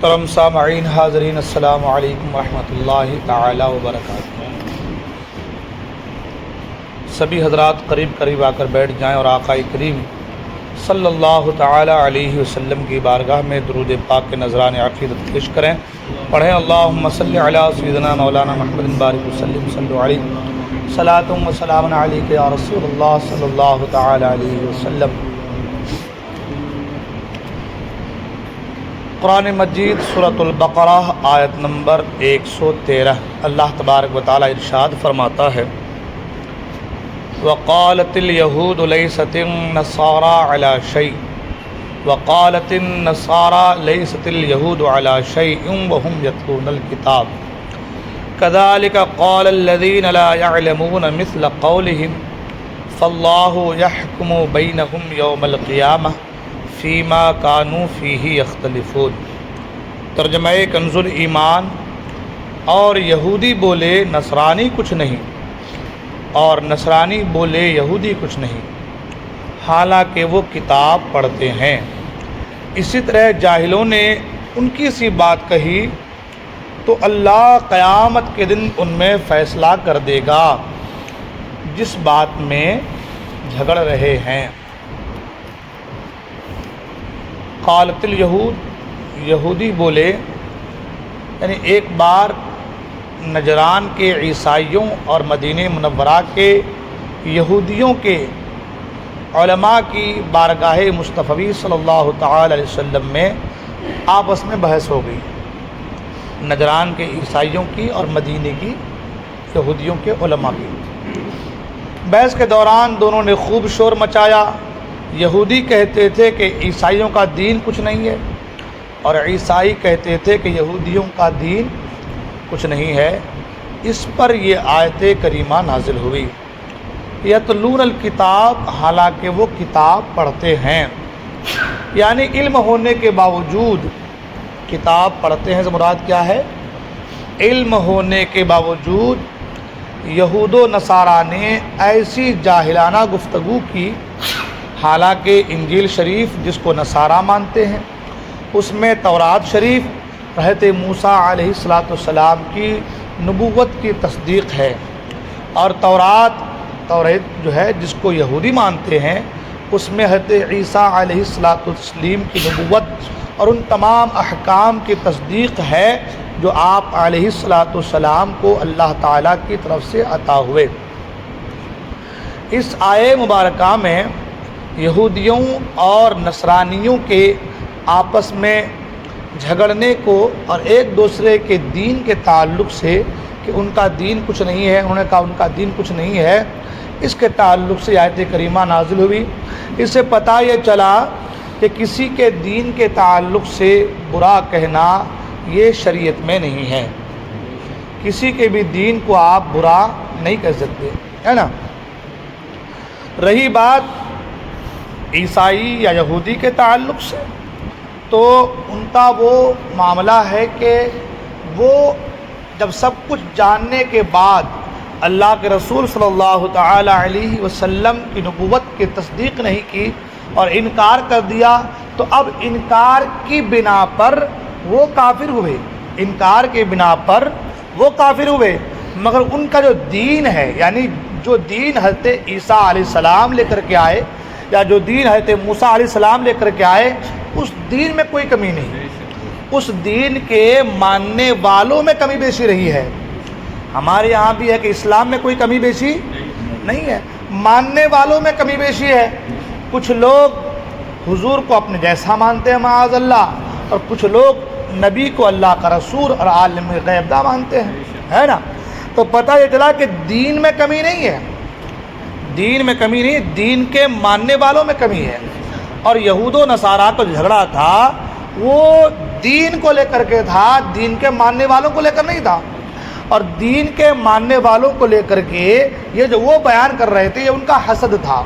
محترم سامعین حاضرین، السلام علیکم ورحمۃ اللہ تعالی وبرکاتہ۔ سبھی حضرات قریب آ کر بیٹھ جائیں اور آقا کریم صلی اللہ تعالی علیہ وسلم کی بارگاہ میں درود پاک کے نذران عقیدت پیش کریں۔ پڑھیں اللہم صلی علی سیدنا مولانا محمد بارک وسلم صلی علیہ صلاۃ و سلام علیک یا رسول اللہ صلی اللہ تعالی علیہ وسلم۔ قرآن مجید سورۃ البقرہ آیت نمبر 113، اللہ تبارک و تعالی ارشاد فرماتا ہے: وقالت اليہود لیست النصارى على شیء وقالت النصارى لیست اليہود على شیء وهم یتلون الکتاب كذلك قال الذین لا يعلمون مثل قولهم فاللہ يحکم بینہم یوم القیامہ فیما کانوا فیہ یختلفون۔ ترجمہ کنز الایمان: اور یہودی بولے نصرانی کچھ نہیں، اور نصرانی بولے یہودی کچھ نہیں، حالانکہ وہ کتاب پڑھتے ہیں۔ اسی طرح جاہلوں نے ان کی سی بات کہی تو اللہ قیامت کے دن ان میں فیصلہ کر دے گا جس بات میں جھگڑ رہے ہیں۔ قالت الیہود، یہودی بولے، یعنی ایک بار نجران کے عیسائیوں اور مدینہ منورہ کے یہودیوں کے علماء کی بارگاہ مصطفی صلی اللہ تعالی علیہ وسلم میں آپس میں بحث ہو گئی، نجران کے عیسائیوں کی اور مدینہ کی یہودیوں کے علماء کی۔ بحث کے دوران دونوں نے خوب شور مچایا۔ یہودی کہتے تھے کہ عیسائیوں کا دین کچھ نہیں ہے، اور عیسائی کہتے تھے کہ یہودیوں کا دین کچھ نہیں ہے۔ اس پر یہ آیت کریمہ نازل ہوئی، یتلون الکتاب، حالانکہ وہ کتاب پڑھتے ہیں، یعنی علم ہونے کے باوجود کتاب پڑھتے ہیں۔ مراد کیا ہے؟ علم ہونے کے باوجود یہود و نصارہ نے ایسی جاہلانہ گفتگو کی، حالانکہ انجیل شریف جس کو نصارہ مانتے ہیں اس میں تورات شریف حضرت موسیٰ علیہ السلام کی نبوت کی تصدیق ہے، اور تورات جو ہے جس کو یہودی مانتے ہیں اس میں حضرت عیسیٰ علیہ السلام کی نبوت اور ان تمام احکام کی تصدیق ہے جو آپ علیہ السلام کو اللہ تعالیٰ کی طرف سے عطا ہوئے۔ اس آیے مبارکہ میں یہودیوں اور نصرانیوں کے آپس میں جھگڑنے کو اور ایک دوسرے کے دین کے تعلق سے کہ ان کا دین کچھ نہیں ہے، انہوں نے کہا ان کا دین کچھ نہیں ہے، اس کے تعلق سے آیت کریمہ نازل ہوئی۔ اس سے پتہ یہ چلا کہ کسی کے دین کے تعلق سے برا کہنا یہ شریعت میں نہیں ہے، کسی کے بھی دین کو آپ برا نہیں کہہ سکتے، ہے نا۔ رہی بات عیسائی یا یہودی کے تعلق سے، تو ان کا وہ معاملہ ہے کہ وہ جب سب کچھ جاننے کے بعد اللہ کے رسول صلی اللہ تعالی علیہ وسلم کی نبوت کی تصدیق نہیں کی اور انکار کر دیا، تو اب انکار کی بنا پر وہ کافر ہوئے، انکار کے بنا پر وہ کافر ہوئے، مگر ان کا جو دین ہے، یعنی جو دین حضرت عیسیٰ علیہ السلام لے کر کے آئے یا جو دین حضرت موسیٰ علیہ السلام لے کر کے آئے، اس دین میں کوئی کمی نہیں، اس دین کے ماننے والوں میں کمی بیشی رہی ہے۔ ہمارے یہاں بھی ہے کہ اسلام میں کوئی کمی بیشی نہیں ہے، ماننے والوں میں کمی بیشی ہے۔ کچھ لوگ حضور کو اپنے جیسا مانتے ہیں معاذ اللہ، اور کچھ لوگ نبی کو اللہ کا رسول اور عالم غیب داں مانتے ہیں، ہے نا۔ تو پتہ یہ چلا کہ دین میں کمی نہیں ہے، دین میں کمی نہیں، دین کے ماننے والوں میں کمی ہے۔ اور یہود و نصارہ کو جھگڑا تھا وہ دین کو لے کر کے تھا، دین کے ماننے والوں کو لے کر نہیں تھا۔ اور دین کے ماننے والوں کو لے کر کے یہ جو وہ بیان کر رہے تھے یہ ان کا حسد تھا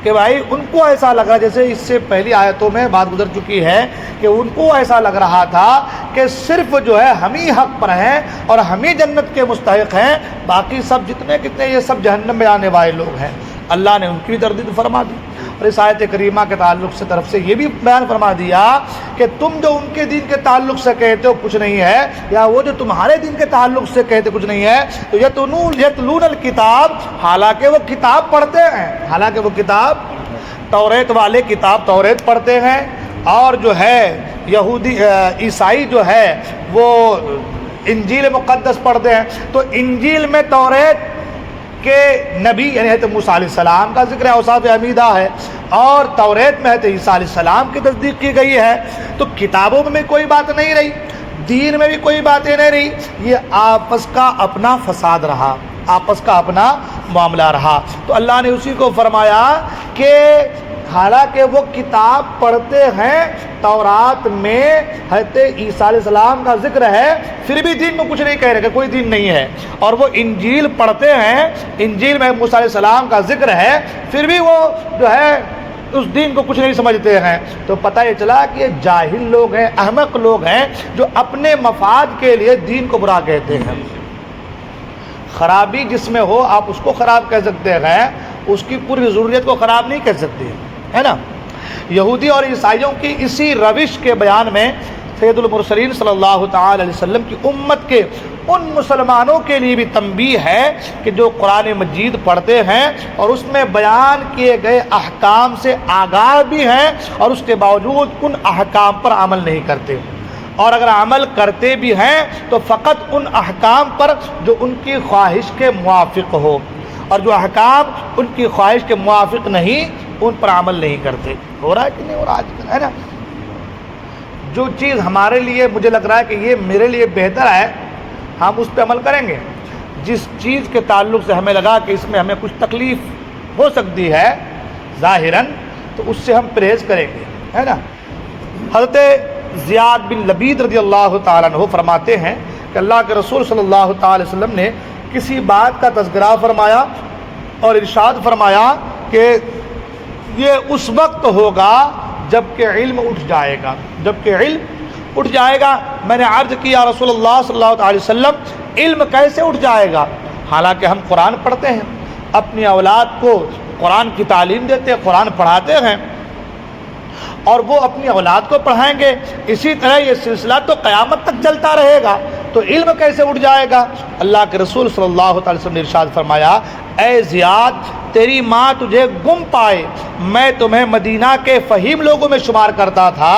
کہ بھائی ان کو ایسا لگا، جیسے اس سے پہلی آیتوں میں بات گزر چکی ہے کہ ان کو ایسا لگ رہا تھا کہ صرف جو ہے ہم ہی حق پر ہیں اور ہم ہی جنت کے مستحق ہیں، باقی سب جتنے کتنے یہ سب جہنم میں آنے والے لوگ ہیں۔ اللہ نے ان کی بھی تردید فرما دی۔ اور اس آیت کریمہ کے تعلق سے طرف سے یہ بھی بیان فرما دیا کہ تم جو ان کے دین کے تعلق سے کہتے ہو کچھ نہیں ہے، یا وہ جو تمہارے دین کے تعلق سے کہتے کچھ نہیں ہے، تو یتلون الکتاب، حالانکہ وہ کتاب پڑھتے ہیں، حالانکہ وہ کتاب توریت والے کتاب توریت پڑھتے ہیں، اور جو ہے یہودی عیسائی جو ہے وہ انجیل مقدس پڑھتے ہیں۔ تو انجیل میں توریت کے نبی یعنی حضرت موسیٰ علیہ السلام کا ذکر ہے، اوصاف حمیدہ ہے، اور توریت میں حضرت عیسیٰ علیہ السلام کی تصدیق کی گئی ہے۔ تو کتابوں میں بھی کوئی بات نہیں رہی، دین میں بھی کوئی باتیں نہیں رہی، یہ آپس کا اپنا فساد رہا، آپس کا اپنا معاملہ رہا۔ تو اللہ نے اسی کو فرمایا کہ حالانکہ وہ کتاب پڑھتے ہیں، تورات میں حضرت عیسیٰ علیہ السلام کا ذکر ہے، پھر بھی دین میں کچھ نہیں کہہ رہے کہ کوئی دین نہیں ہے، اور وہ انجیل پڑھتے ہیں، انجیل میں موسیٰ علیہ السلام کا ذکر ہے، پھر بھی وہ جو ہے اس دین کو کچھ نہیں سمجھتے ہیں۔ تو پتہ یہ چلا کہ یہ جاہل لوگ ہیں، احمق لوگ ہیں، جو اپنے مفاد کے لیے دین کو برا کہتے ہیں۔ خرابی جس میں ہو آپ اس کو خراب کہہ سکتے ہیں، اس کی پوری ضروریت کو خراب نہیں کہہ سکتے، ہے نا۔ یہودی اور عیسائیوں کی اسی روش کے بیان میں سید المرسلین صلی اللہ تعالی علیہ وسلم کی امت کے ان مسلمانوں کے لیے بھی تنبیہ ہے کہ جو قرآن مجید پڑھتے ہیں اور اس میں بیان کیے گئے احکام سے آگاہ بھی ہیں، اور اس کے باوجود ان احکام پر عمل نہیں کرتے، اور اگر عمل کرتے بھی ہیں تو فقط ان احکام پر جو ان کی خواہش کے موافق ہو، اور جو احکام ان کی خواہش کے موافق نہیں ان پر عمل نہیں کرتے۔ ہو رہا ہے کہ نہیں ہو رہا آج کل، ہے نا۔ جو چیز ہمارے لیے مجھے لگ رہا ہے کہ یہ میرے لیے بہتر ہے، ہم اس پہ عمل کریں گے۔ جس چیز کے تعلق سے ہمیں لگا کہ اس میں ہمیں کچھ تکلیف ہو سکتی ہے ظاہراً، تو اس سے ہم پرہیز کریں گے، ہے نا۔ حضرت زیاد بن لبید رضی اللہ تعالیٰ عنہ فرماتے ہیں کہ اللہ کے رسول صلی اللہ تعالی وسلم نے کسی بات کا تذکرہ فرمایا اور ارشاد فرمایا کہ یہ اس وقت ہوگا جب کہ علم اٹھ جائے گا، جب کہ علم اٹھ جائے گا۔ میں نے عرض کیا رسول اللہ صلی اللہ علیہ وسلم علم کیسے اٹھ جائے گا؟ حالانکہ ہم قرآن پڑھتے ہیں، اپنی اولاد کو قرآن کی تعلیم دیتے ہیں، قرآن پڑھاتے ہیں، اور وہ اپنی اولاد کو پڑھائیں گے، اسی طرح یہ سلسلہ تو قیامت تک چلتا رہے گا، تو علم کیسے اٹھ جائے گا؟ اللہ کے رسول صلی اللہ تعالی وسلم نے ارشاد فرمایا، اے زیاد تیری ماں تجھے گم پائے، میں تمہیں مدینہ کے فہیم لوگوں میں شمار کرتا تھا،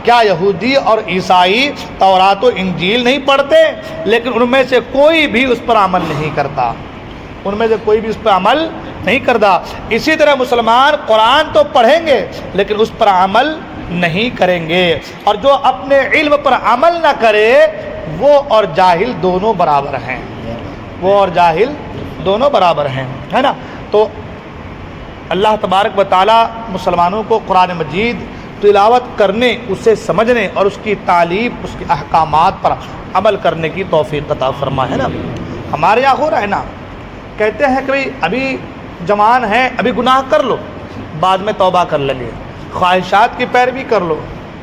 کیا یہودی اور عیسائی تورات و انجیل نہیں پڑھتے؟ لیکن ان میں سے کوئی بھی اس پر عمل نہیں کرتا، ان میں سے کوئی بھی اس پر عمل نہیں کرتا۔ اسی طرح مسلمان قرآن تو پڑھیں گے لیکن اس پر عمل نہیں کریں گے، اور جو اپنے علم پر عمل نہ کرے وہ اور جاہل دونوں برابر ہیں، وہ اور جاہل دونوں برابر ہیں، ہے نا۔ تو اللہ تبارک و تعالیٰ مسلمانوں کو قرآن مجید تلاوت کرنے، اسے سمجھنے اور اس کی تعلیم، اس کے احکامات پر عمل کرنے کی توفیق عطا فرمائے، ہے نا۔ ہمارے یہاں ہو رہا ہے نا، کہتے ہیں کہ ابھی جوان ہیں، ابھی گناہ کر لو، بعد میں توبہ کر لیں گے، خواہشات کی پیروی کر لو۔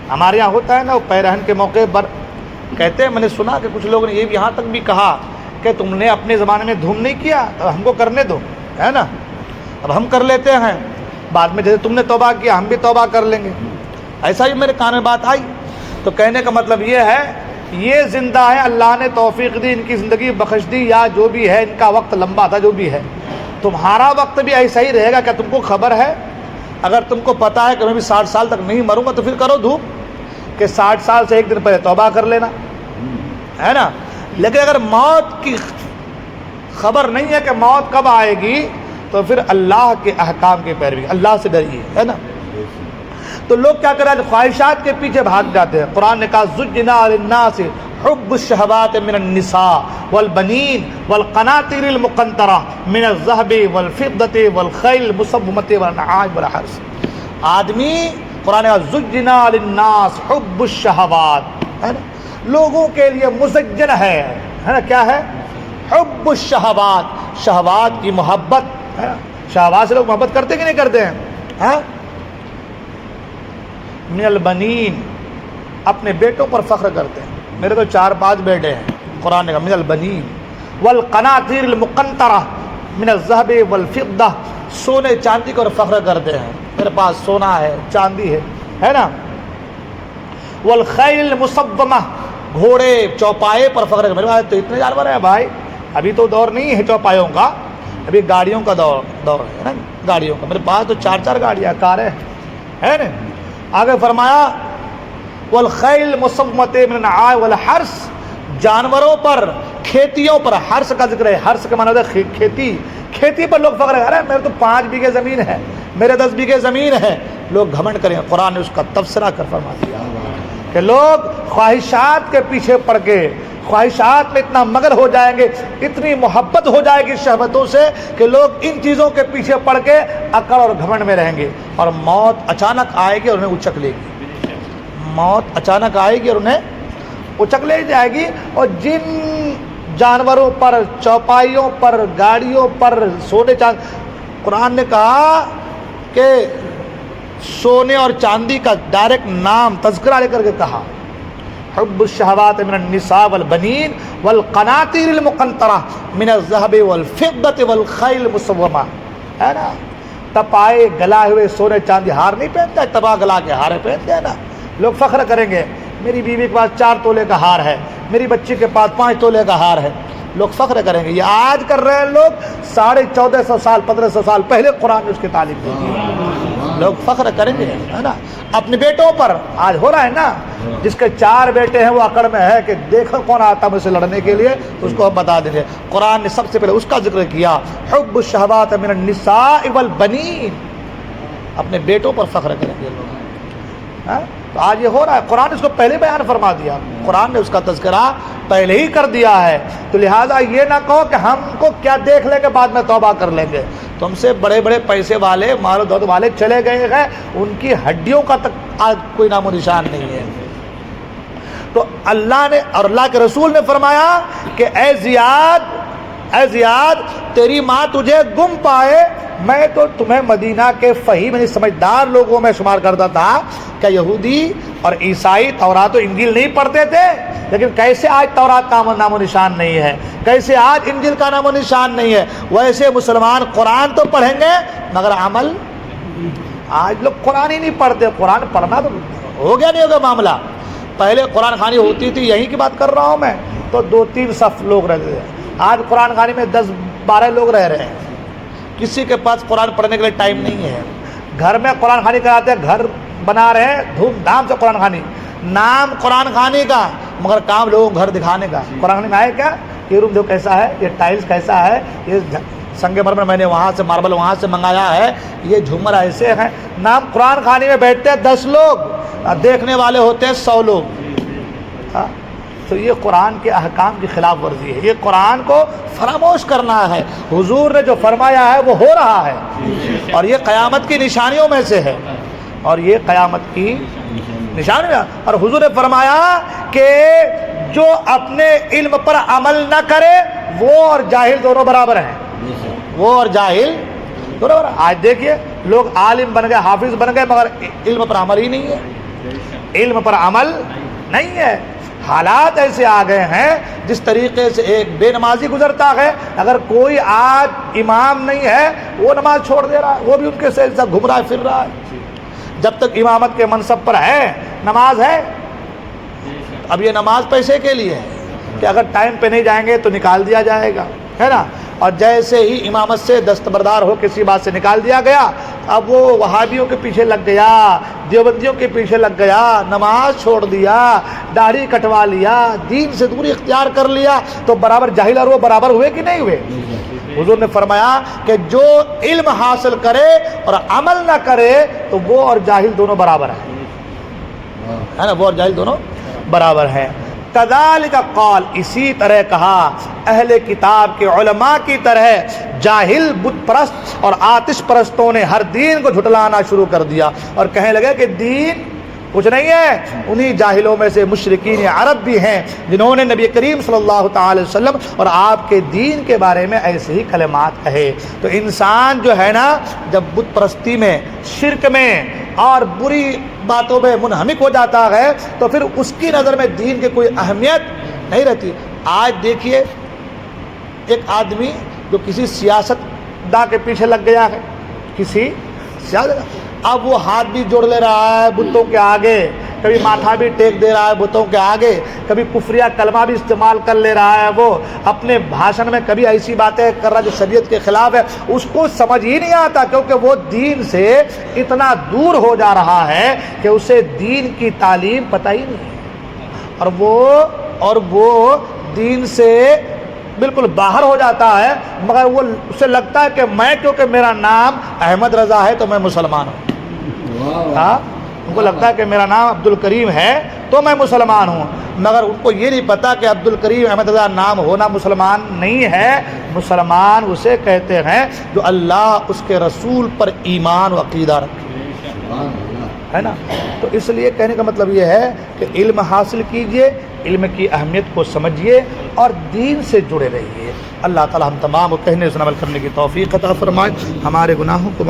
ہمارے یہاں ہوتا ہے نا، وہ پیرہن کے موقع پر کہتے ہیں، میں نے سنا کہ کچھ لوگوں نے یہ بھی یہاں تک بھی کہا کہ تم نے اپنے زمانے میں دھوم نہیں کیا تو ہم کو کرنے دو، ہے نا، اب ہم کر لیتے ہیں، بعد میں جیسے تم نے توبہ کیا ہم بھی توبہ کر لیں گے۔ ایسا ہی میرے کان میں بات آئی، تو کہنے کا مطلب یہ ہے یہ زندہ ہے، اللہ نے توفیق دی، ان کی زندگی بخش دی، یا جو بھی ہے ان کا وقت لمبا تھا، جو بھی ہے، تمہارا وقت بھی ایسا ہی رہے گا۔ کیا تم کو خبر ہے؟ اگر تم کو پتہ ہے کہ میں بھی 60 سال تک نہیں مروں گا تو پھر کرو دھوم کہ 60 سال سے ایک دن پہلے توبہ کر لینا، ہے نا۔ لیکن اگر موت کی خبر نہیں ہے کہ موت کب آئے گی تو پھر اللہ کے احکام کی پیروی، اللہ سے ڈریے، ہے نا۔ تو لوگ کیا کر رہے ہیں؟ خواہشات کے پیچھے بھاگ جاتے ہیں۔ قرآن نے کہا زُجِّنَا لِلنَّاسِ حُبُّ الشَّهَوَاتِ مِنَ النِّسَاءِ وَالْبَنِينَ وَالْقَنَاطِيرِ الْمُقَنطَرَةِ مِنَ الذَّهَبِ وَالْفِضَّةِ وَالْخَيْلِ الْمُسَوَّمَةِ وَالْأَنْعَامِ وَالْحَرْثِ۔ آدمی قرآن نے زُجِّنَا لِلنَّاسِ حُبُّ الشَّهَوَاتِ، ہے نا، لوگوں کے لیے مزین ہے نا، کیا ہے؟ حب الشہوات، شہوات کی محبت، ہے نا۔ شہوات سے لوگ محبت کرتے کہ نہیں کرتے ہیں؟ ہاں، من البنین، اپنے بیٹوں پر فخر کرتے ہیں، میرے تو 4-5 بیٹے ہیں۔ قرآن کا من البنین والقناطیر المقنطرہ من الذهب والفضة سونے چاندی کو فخر کرتے ہیں، میرے پاس سونا ہے، چاندی ہے نا. والخیل المصومہ، گھوڑے چوپائے پر فخر کرتے ہیں، میرے پاس تو اتنے جانور ہیں بھائی. ابھی تو دور نہیں ہے چوپایوں کا، ابھی گاڑیوں کا دور ہے نا، گاڑیوں کا. میرے پاس تو 4 گاڑیاں، کاریں ہے نا. آگے فرمایا والخیل المصومۃ من النعاج والحرث، جانوروں پر، کھیتیوں پر. حرث کا ذکر ہے، حرث کا معنی ہے کھیتی پر لوگ فخر کریں. میرے تو 5 بیگھے زمین ہے، میرے 10 بیگھے زمین ہے، لوگ گھمنڈ کریں. قرآن نے اس کا تبصرہ کر فرما دیا کہ لوگ خواہشات کے پیچھے پڑ کے، خواہشات میں اتنا مگن ہو جائیں گے، اتنی محبت ہو جائے گی شہوتوں سے کہ لوگ ان چیزوں کے پیچھے پڑ کے اکڑ اور گھمنڈ میں رہیں گے، اور موت اچانک آئے گی اور انہیں اچک لے گی. موت اچانک آئے گی اور انہیں اچک لے جائے گی. اور جن جانوروں پر، چوپائیوں پر، گاڑیوں پر، سونے چاندی، قرآن نے کہا کہ سونے اور چاندی کا ڈائریکٹ نام تذکرہ لے کر کے کہا حب الشہوات من النساء والبنین والقناطیر المقنطرہ من الذهب والفضة والخیل المصومہ، ہے نا. تپائے گلائے ہوئے سونے چاندی ہار نہیں پہنتا ہے، تباہ گلا کے ہارے پہنتے ہیں نا. لوگ فخر کریں گے میری بیوی کے پاس 4 تولے کا ہار ہے، میری بچی کے پاس 5 تولے کا ہار ہے. لوگ فخر کریں گے. یہ آج کر رہے ہیں لوگ، 1450 سال 1500 سال پہلے قرآن نے اس کی تعلیم دی تھی. لوگ فخر کریں گے، ہے نا. اپنے بیٹوں پر آج ہو رہا ہے نا، جس کے 4 بیٹے ہیں وہ اکڑ میں ہے کہ دیکھو کون آتا مجھ سے لڑنے کے لیے، تو اس کو ہم بتا دیں گے. قرآن نے سب سے پہلے اس کا ذکر کیا، حب الشہوات من النساء والبنین. اپنے بیٹوں پر فخر کریں گے لوگ. تو آج یہ ہو رہا ہے. قرآن نے اس کو پہلے بیان فرما دیا، قرآن نے اس کا تذکرہ پہلے ہی کر دیا ہے. تو لہٰذا یہ نہ کہو کہ ہم کو کیا دیکھ لیں گے بعد میں توبہ کر لیں گے. تم سے بڑے بڑے پیسے والے، مال و دولت والے چلے گئے ہیں، ان کی ہڈیوں کا تک آج کوئی نام و نشان نہیں ہے. تو اللہ نے اور اللہ کے رسول نے فرمایا کہ اے زیاد تیری ماں تجھے گم پائے، میں تو تمہیں مدینہ کے فہیم یعنی سمجھدار لوگوں میں شمار کرتا تھا. کہ یہودی اور عیسائی تورات و انجیل نہیں پڑھتے تھے، لیکن کیسے آج تورات کا نام و نشان نہیں ہے، کیسے آج انجیل کا نام و نشان نہیں ہے، ویسے مسلمان قرآن تو پڑھیں گے مگر عمل. آج لوگ قرآن ہی نہیں پڑھتے. قرآن پڑھنا تو ہو گیا نہیں ہوگا معاملہ. پہلے قرآن خوانی ہوتی تھی، یہیں کی بات کر رہا ہوں میں، تو 2-3 صف لوگ رہتے تھے. آج قرآن خوانی میں 10-12 لوگ رہ رہے ہیں. کسی کے پاس قرآن پڑھنے کے لیے ٹائم نہیں ہے. گھر میں قرآن خوانی کراتے ہیں، گھر بنا رہے ہیں دھوم دھام سے قرآن خوانی، نام قرآن خوانی کا مگر کام لوگوں کو گھر دکھانے کا. قرآن خوانی میں آئے کیا، یہ روم دیکھو کیسا ہے، یہ ٹائلز کیسا ہے، یہ سنگ مرمر میں نے وہاں سے ماربل وہاں سے منگایا ہے، یہ جھومر ایسے ہیں. نام قرآن خوانی میں بیٹھتے ہیں 10 لوگ، دیکھنے والے ہوتے ہیں 100 لوگ. تو یہ قرآن کے احکام کی خلاف ورزی ہے. یہ قرآن کو فراموش کرنا ہے. حضور نے جو فرمایا ہے وہ ہو رہا ہے، اور یہ قیامت کی نشانیوں میں سے ہے، اور یہ قیامت کی نشانیاں. اور حضور نے فرمایا کہ جو اپنے علم پر عمل نہ کرے وہ اور جاہل دونوں برابر ہیں. وہ اور جاہل دونوں برابر. آج دیکھیے لوگ عالم بن گئے، حافظ بن گئے، مگر علم پر عمل ہی نہیں ہے. علم پر عمل نہیں ہے. حالات ایسے آ گئے ہیں جس طریقے سے ایک بے نمازی گزرتا ہے، اگر کوئی آج امام نہیں ہے وہ نماز چھوڑ دے رہا ہے، وہ بھی ان کے ساتھ گھوم رہا ہے، پھر رہا ہے. جب تک امامت کے منصب پر ہے نماز ہے. اب یہ نماز پیسے کے لیے ہے کہ اگر ٹائم پہ نہیں جائیں گے تو نکال دیا جائے گا، ہے نا. اور جیسے ہی امامت سے دستبردار ہو کسی بات سے نکال دیا گیا، اب وہ وہابیوں کے پیچھے لگ گیا، دیوبندیوں کے پیچھے لگ گیا، نماز چھوڑ دیا، داڑھی کٹوا لیا، دین سے دوری اختیار کر لیا، تو برابر جاہل اور وہ برابر ہوئے کہ نہیں ہوئے. حضور نے فرمایا کہ جو علم حاصل کرے اور عمل نہ کرے تو وہ اور جاہل دونوں برابر ہیں، ہے نا. وہ اور جاہل دونوں برابر ہیں. کذالک قال، اسی طرح کہا اہل کتاب کے علماء کی طرح جاہل بت پرست اور آتش پرستوں نے ہر دین کو جھٹلانا شروع کر دیا اور کہنے لگے کہ دین کچھ نہیں ہے. انہی جاہلوں میں سے مشرکین عرب بھی ہیں جنہوں نے نبی کریم صلی اللہ تعالی وسلم اور آپ کے دین کے بارے میں ایسے ہی کلمات کہے. تو انسان جو ہے نا جب بت پرستی میں، شرک میں اور بری باتوں میں منہمک ہو جاتا ہے تو پھر اس کی نظر میں دین کی کوئی اہمیت نہیں رہتی. آج دیکھیے ایک آدمی جو کسی سیاست داں کے پیچھے لگ گیا ہے، کسی زیادہ. اب وہ ہاتھ بھی جوڑ لے رہا ہے بتوں کے آگے، کبھی ماتھا بھی ٹیک دے رہا ہے بتوں کے آگے، کبھی کفریہ کلمہ بھی استعمال کر لے رہا ہے، وہ اپنے بھاشن میں کبھی ایسی باتیں کر رہا ہے جو شریعت کے خلاف ہے. اس کو سمجھ ہی نہیں آتا، کیونکہ وہ دین سے اتنا دور ہو جا رہا ہے کہ اسے دین کی تعلیم پتہ ہی نہیں ہے، اور وہ دین سے بالکل باہر ہو جاتا ہے. مگر وہ اسے لگتا ہے کہ میں کیونکہ میرا نام احمد رضا ہے تو میں مسلمان ہوں. ہاں، ان کو لگتا ہے کہ میرا نام عبد الکریم ہے تو میں مسلمان ہوں، مگر ان کو یہ نہیں پتا کہ عبد الکریم احمد رضا نام ہونا مسلمان نہیں ہے. مسلمان اسے کہتے ہیں جو اللہ اس کے رسول پر ایمان و عقیدہ رکھے، ہے نا. تو اس لیے کہنے کا مطلب یہ ہے کہ علم حاصل کیجئے، علم کی اہمیت کو سمجھیے اور دین سے جڑے رہیے. اللہ تعالی ہم تمام کو کہنے سے عمل کرنے کی توفیق عطا فرمائے، ہمارے گناہوں کو